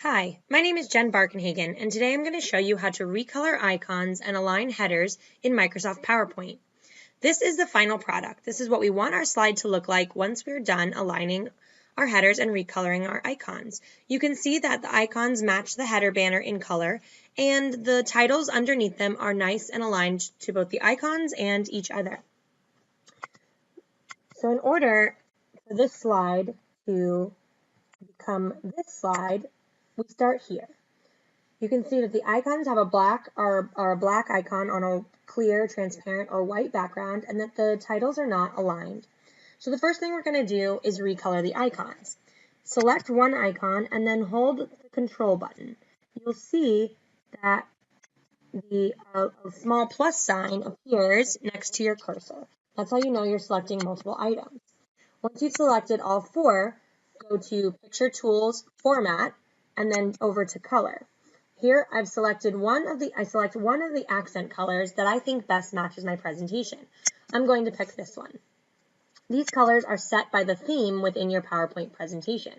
Hi, my name is Jen Barkenhagen, and today I'm going to show you how to recolor icons and align headers in Microsoft PowerPoint. This is the final product. This is what we want our slide to look like once we're done aligning our headers and recoloring our icons. You can see that the icons match the header banner in color, and the titles underneath them are nice and aligned to both the icons and each other. So in order for this slide to become this slide, we start here. You can see that the icons have a black icon on a clear, transparent, or white background, and that the titles are not aligned. So the first thing we're going to do is recolor the icons. Select one icon and then hold the control button. You'll see that a small plus sign appears next to your cursor. That's how you know you're selecting multiple items. Once you've selected all four, go to Picture Tools, Format, and then over to Color. Here I select one of the accent colors that I think best matches my presentation. I'm going to pick this one. These colors are set by the theme within your PowerPoint presentation.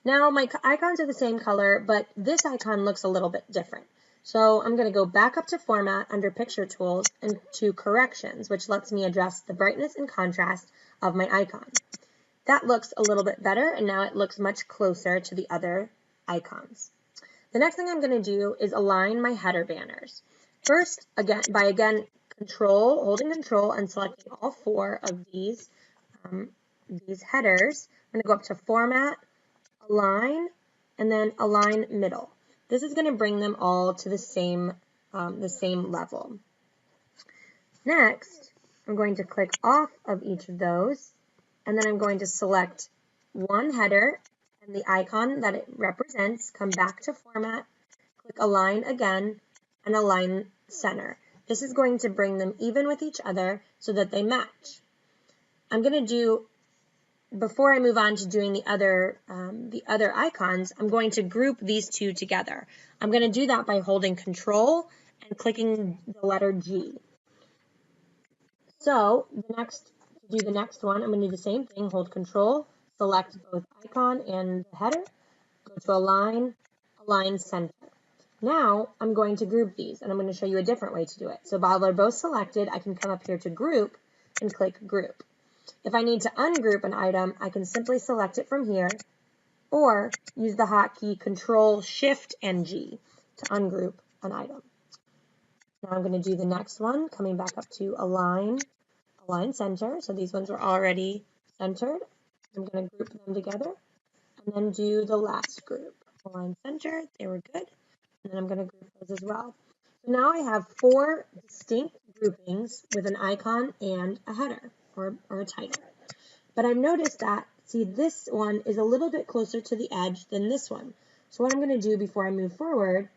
Now my icons are the same color, but this icon looks a little bit different. So I'm going to go back up to Format under Picture Tools and to Corrections, which lets me adjust the brightness and contrast of my icon. That looks a little bit better, and now it looks much closer to the other icons. The next thing I'm going to do is align my header banners. First, holding Control and selecting all four of these headers, I'm going to go up to Format, Align, and then Align Middle. This is going to bring them all to the same level. Next, I'm going to click off of each of those, and then I'm going to select one header and the icon that it represents, come back to Format, click Align again, and Align Center. This is going to bring them even with each other so that they match. Before I move on to doing the other icons, I'm going to group these two together. I'm going to do that by holding Control and clicking the letter G. So to do the next one, I'm going to do the same thing, hold Control, select both icon and the header, go to Align, Align Center. Now I'm going to group these, and I'm going to show you a different way to do it. So while they're both selected, I can come up here to Group and click Group. If I need to ungroup an item, I can simply select it from here, or use the hotkey Control, Shift, and G to ungroup an item. Now I'm going to do the next one, coming back up to Align, Align Center. So these ones are already centered. I'm going to group them together, and then do the last group. Align Center, they were good, and then I'm going to group those as well. So now I have four distinct groupings with an icon and a header, or a title. But I've noticed that, see, this one is a little bit closer to the edge than this one. So what I'm going to do before I move forward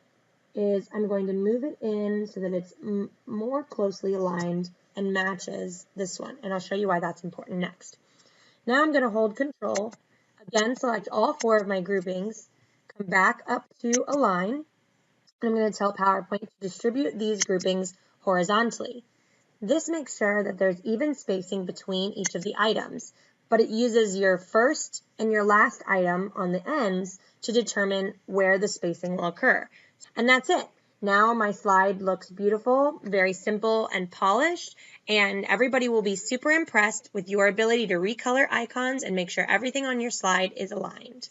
is I'm going to move it in so that it's more closely aligned and matches this one. And I'll show you why that's important next. Now I'm going to hold Control, again select all four of my groupings, come back up to Align, and I'm going to tell PowerPoint to distribute these groupings horizontally. This makes sure that there's even spacing between each of the items, but it uses your first and your last item on the ends to determine where the spacing will occur. And that's it. Now my slide looks beautiful, very simple and polished, and everybody will be super impressed with your ability to recolor icons and make sure everything on your slide is aligned.